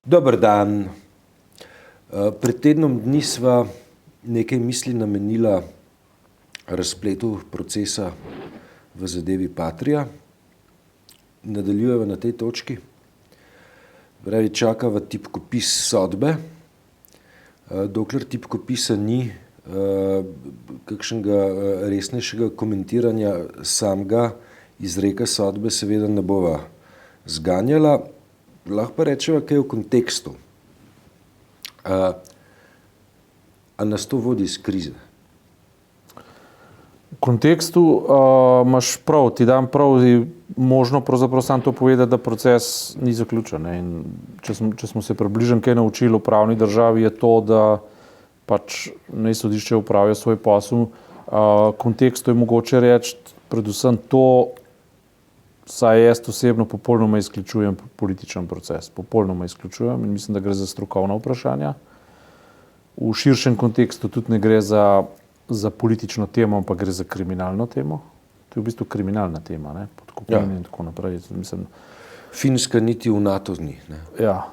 Dober dan. Pred tednom dni sva nekaj misli namenila razpletu procesa v zadevi Patria. Nadaljujeva na tej točki. Pravi, čakava tipkopis sodbe. Dokler tipkopisa ni, kakšnega resnejšega komentiranja samega izreka sodbe seveda ne bova zganjala. Lahko pa rečeva kaj v kontekstu. A nas to vodi iz krize? V kontekstu imaš prav, ti dam prav, možno pravzaprav sam to povedati, da proces ni zaključen. In če smo se približno kaj naučili v pravni državi, je to, da pač naj sodišče opravijo svoj posel. V kontekstu je mogoče reči predvsem to, saj jaz osebno popolnoma izključujem političen proces. Popolnoma izključujem in mislim, da gre za strokovna vprašanja. V širšem kontekstu tudi ne gre za politično temo, ampak gre za kriminalno temo. To je v bistvu kriminalna tema, ne? Podkupnine in tako naprej. Mislim, Finska niti v NATO ni, ne? Ja.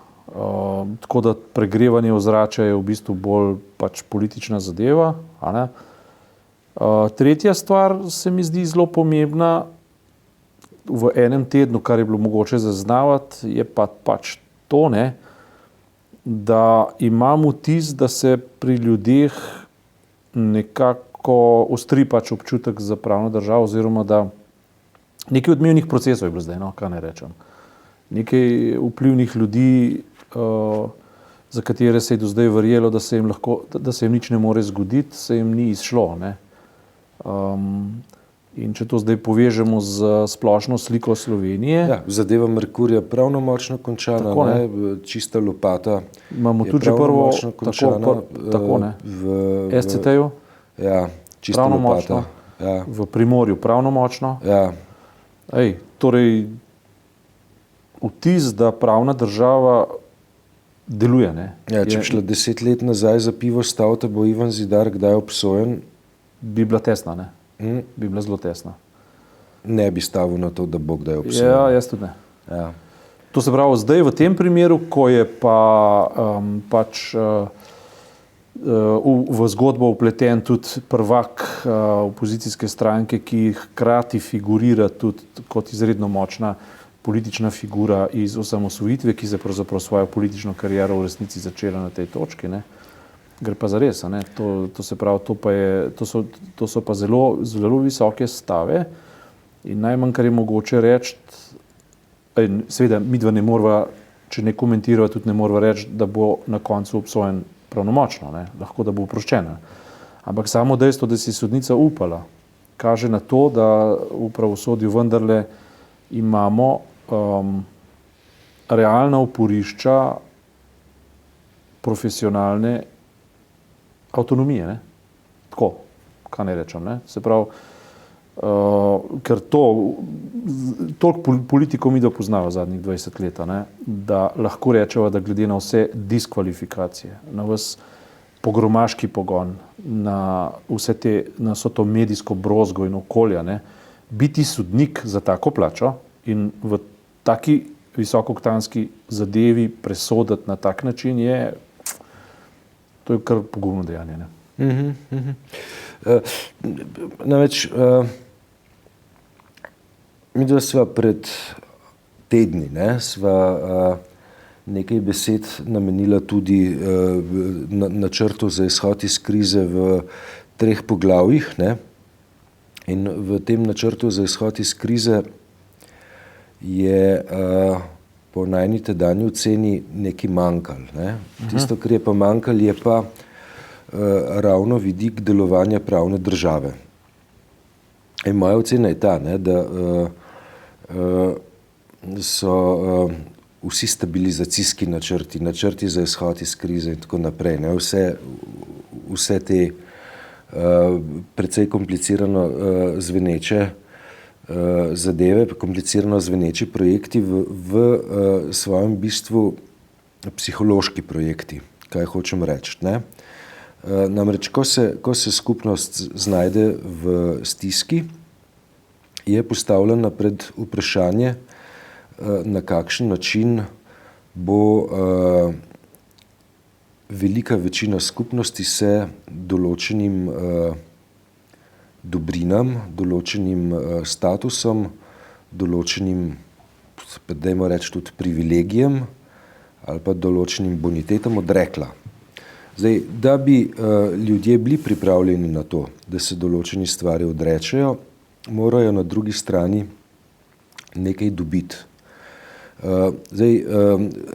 Tako da pregrevanje ozračja je v bistvu bolj pač politična zadeva, a ne? Tretja stvar se mi zdi zelo pomembna v enem tednu, kar je bilo mogoče zaznavati, je pa pač to, ne, da imam vtis, da se pri ljudeh nekako ostri pač občutek za pravno državo, oziroma da nekaj odmevnih procesov je bilo zdaj, no, kaj ne rečem. Nekaj vplivnih ljudi, za katere se je do zdaj verjelo, da se jim nič ne more zgoditi, se jim ni izšlo, ne. In če to zdaj povežemo z splošno sliko Slovenije. Ja, zadeva Merkurja pravnomočno končana, tako, ne? Čista lopata imamo je tudi že prvo pravnomočno končana. tako, ne. V SCT-ju ja, čista pravnomočno, lopata. Ja. v Primorju pravnomočno. Ja. Torej, vtis, da pravna država deluje, ne. Ja, če bi šla 10 let nazaj za pivo stavta, bo Ivan Zidar kdaj obsojen? Bi bila tesna, ne. Bi bila zelo tesna. Ne bi stavil na to, da bo kdaj obsojen. Ja, jaz tudi ne. Ja. To se pravi, zdaj v tem primeru, ko je pa v zgodbo vpleten tudi prvak opozicijske stranke, ki hkrati figurira tudi kot izredno močna politična figura iz osamosvojitve, ki se pravzaprav svojo politično kariero v resnici začela na tej točki, ne. Gre pa za res, ne. To se pravi, to so pa zelo, zelo visoke stave in najmanj, kar je mogoče reči, seveda midva ne morva, če ne komentirava, tudi ne morva reči, da bo na koncu obsojen pravnomočno, ne. Lahko, da bo oproščena. Ampak samo dejstvo, da si sodnica upala, kaže na to, da v pravosodju vendarle imamo realna oporišča profesionalne avtonomije, ne. Tako, kaj ne rečem, ne. Se pravi, ker toliko politikov mi poznava zadnjih 20 let, ne, da lahko rečeva, da glede na vse diskvalifikacije, na ves pogromaški pogon, na vso to medijsko brozgo in okolja, ne, biti sodnik za tako plačo in v taki visokoktanski zadevi presoditi na tak način to je kar pogumno dejanje, ne. Namreč, midva sva pred tedni, ne, sva nekaj besed namenila tudi načrtu za izhod iz krize v 3 poglavjih, ne. In v tem načrtu za izhod iz krize je po najni tedanji oceni nekaj manjkalo, ne. Tisto, kar je pa manjkalo, je pa ravno vidik delovanja pravne države. In moja ocena je ta, ne, da so vsi stabilizacijski načrti za izhod iz krize in tako naprej, ne, vse te precej komplicirano zveneče zadeve, komplicirano zveneči projekti v svojem bistvu psihološki projekti, kaj hočem reči, ne. Namreč, ko se skupnost znajde v stiski, je postavljena pred vprašanje, na kakšen način bo velika večina skupnosti se določenim dobrinam, določenim statusom, določenim, dajmo reči, tudi privilegijem ali pa določenim bonitetam odrekla. Zdaj, da bi ljudje bili pripravljeni na to, da se določeni stvari odrečejo, morajo na drugi strani nekaj dobiti. Zdaj,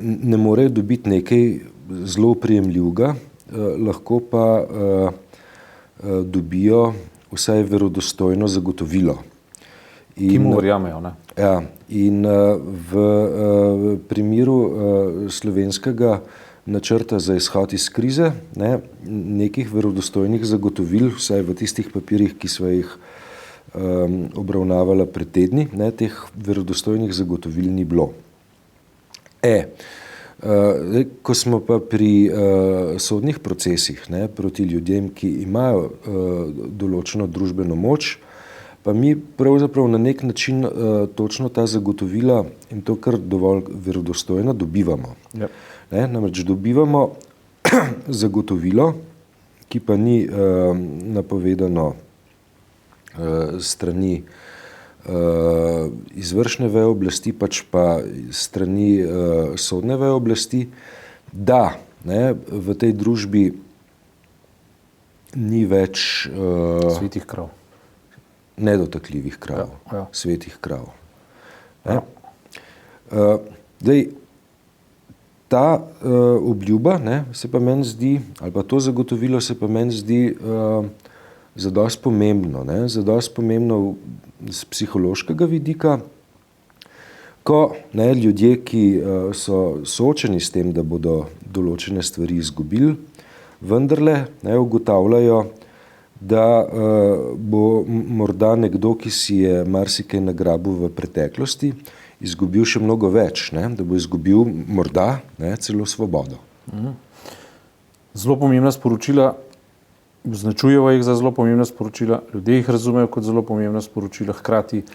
ne morejo dobiti nekaj zelo prijemljivega, lahko pa dobijo vsaj verodostojno zagotovilo. Ki mu verjamejo, ne? Ja, in v primeru slovenskega načrta za izhod iz krize, nekih verodostojnih zagotovil, vsaj v tistih papirjih, ki sva jih obravnavala pred tedni, teh verodostojnih zagotovil ni bilo. Ko smo pa pri sodnih procesih proti ljudem, ki imajo določeno družbeno moč, pa mi pravzaprav na nek način točno ta zagotovila in to kar dovolj verodostojno dobivamo. Yep. Namreč dobivamo zagotovilo, ki pa ni napovedano strani izvršne veje oblasti, pač pa strani sodne veje oblasti, da v tej družbi ni več svetih krav. Nedotakljivih krav, ja. Svetih krav. Ja. Zdaj, ta obljuba se pa meni zdi, ali pa to zagotovilo se pa meni zdi zadosti pomembno. Zadosti pomembno z psihološkega vidika, ko ljudje, ki so soočeni s tem, da bodo določene stvari izgubili, vendarle ugotavljajo, da bo morda nekdo, ki si je marsikaj nagrabil v preteklosti, izgubil še mnogo več, da bo izgubil morda celo svobodo. Zelo pomembna sporočila, označujejo jih za zelo pomembna sporočila, ljudje jih razumejo kot zelo pomembna sporočila, hkrati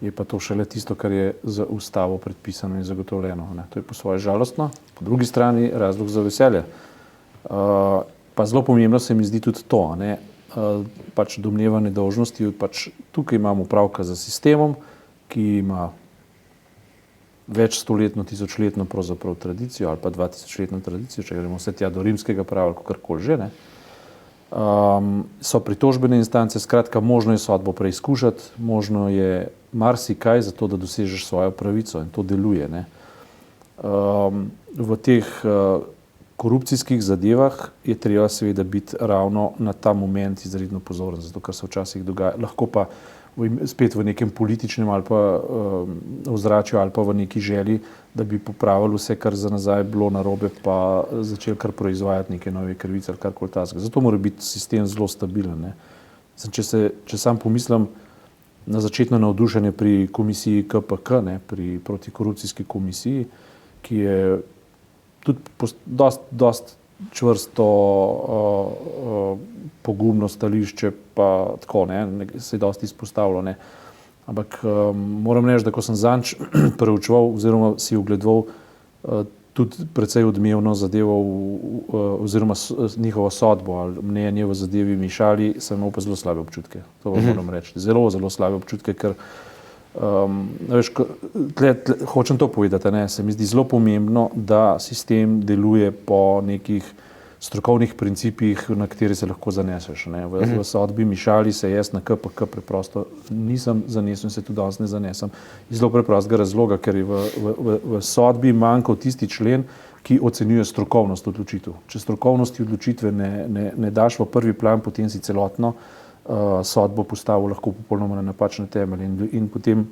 je pa to šele tisto, kar je z ustavo predpisano in zagotovljeno. To je po svoje žalostno, po drugi strani razlog za veselje. Pa zelo pomembno se mi zdi tudi to, pač domneva nedolžnosti, pač tukaj imamo opravka z sistemom, ki ima več stoletno, tisočletno pravzaprav tradicijo ali pa 2000-letno tradicijo, če gremo vse tja do rimskega prava ali kakorkoli že. So pritožbene instance, skratka, možno je sodbo preizkušati, možno je marsikaj za to, da dosežeš svojo pravico in to deluje. V teh korupcijskih zadevah je treba seveda biti ravno na ta moment izredno pozoren, zato ker se včasih dogaja, lahko pa spet v nekem političnem ali pa ozračju ali pa v neki želji, da bi popravili vse, kar za nazaj bilo narobe, pa začeli kar proizvajati neke nove krivice ali karkoli takega. Zato mora biti sistem zelo stabilen. Če sam pomislim na začetno navdušenje pri komisiji KPK, pri protikorupcijski komisiji, ki je tudi dosti čvrsto pogumno stališče, pa tako, se je dosti izpostavilo. Ampak moram reči, da ko sem zanj preučeval oziroma si ogledoval tudi precej odmevno zadevo oziroma njihovo sodbo ali mnenje v zadevi Mišali, sem imel pa zelo slabe občutke. To moram reči. Zelo, zelo slabe občutke, ker hočem to povedati, se mi zdi zelo pomembno, da sistem deluje po nekih strokovnih principih, na kateri se lahko zaneseš. V sodbi Mišali se jaz na KPK preprosto nisem zanesel in se tudi danes ne zanesem. Iz zelo preprostega razloga, ker je v sodbi manjkal tisti člen, ki ocenjuje strokovnost odločitev. Če strokovnosti odločitve ne daš v prvi plan, potem si celotno sodbo postavil lahko popolnoma na napačne temelje in potem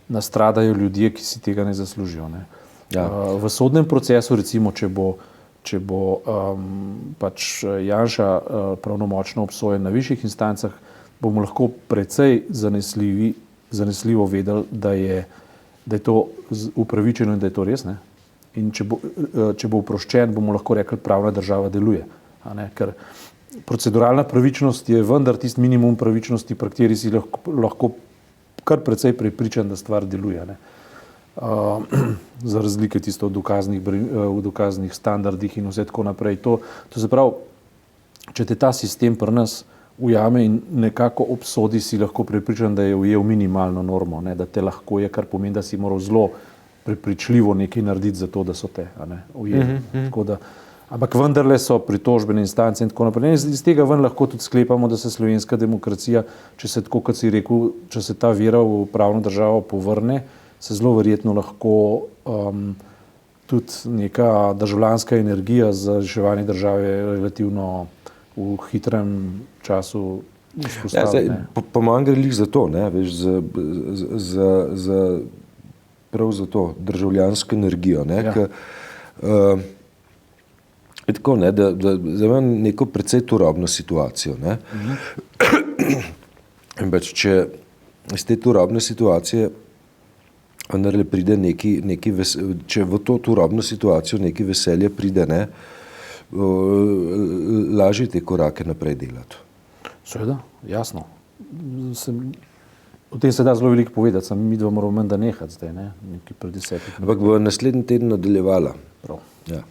nastradajo ljudje, ki si tega ne zaslužijo. Ja. V sodnem procesu, recimo, če bo pač Janša pravnomočno obsojen na višjih instancah, bomo lahko precej zanesljivo vedeli, da je to upravičeno in da je to res. In če bo oproščen, bomo lahko rekli, pravna država deluje. Ker proceduralna pravičnost je vendar tisti minimum pravičnosti, pri kateri si lahko kar precej prepričan, da stvar deluje. za razlike tisto v dokaznih standardih in vse tako naprej. To se pravi, če te ta sistem pri nas ujame in nekako obsodi, si lahko prepričan, da je ujel minimalno normo, ne, da te lahko je, kar pomeni, da si moral zelo prepričljivo nekaj narediti za to, da so te ujeli. Tako da, ampak vendarle so pritožbene instance in tako naprej. Iz tega ven lahko tudi sklepamo, da se slovenska demokracija, če se tako, kot si rekel, če se ta vera v pravno državo povrne, se zelo verjetno lahko tudi neka državljanska energija za reševanje države relativno v hitrem času vzpostavi. Po manj gre lih za to, ne, veš, prav za to državljansko energijo, ne, je tako, ne, da imam neko precej turobno situacijo, ne. In pač, če iz te turobne situacije vendarle pride če v to turobno situacijo neki veselje pride, ne, lažje te korake naprej delati. Seveda, jasno. O tem se da zelo veliko povedati, samo mi dva moramo menda nehati zdaj, ne, nekaj pred 10. Ampak bo naslednji teden nadaljevala. Prav. Ja.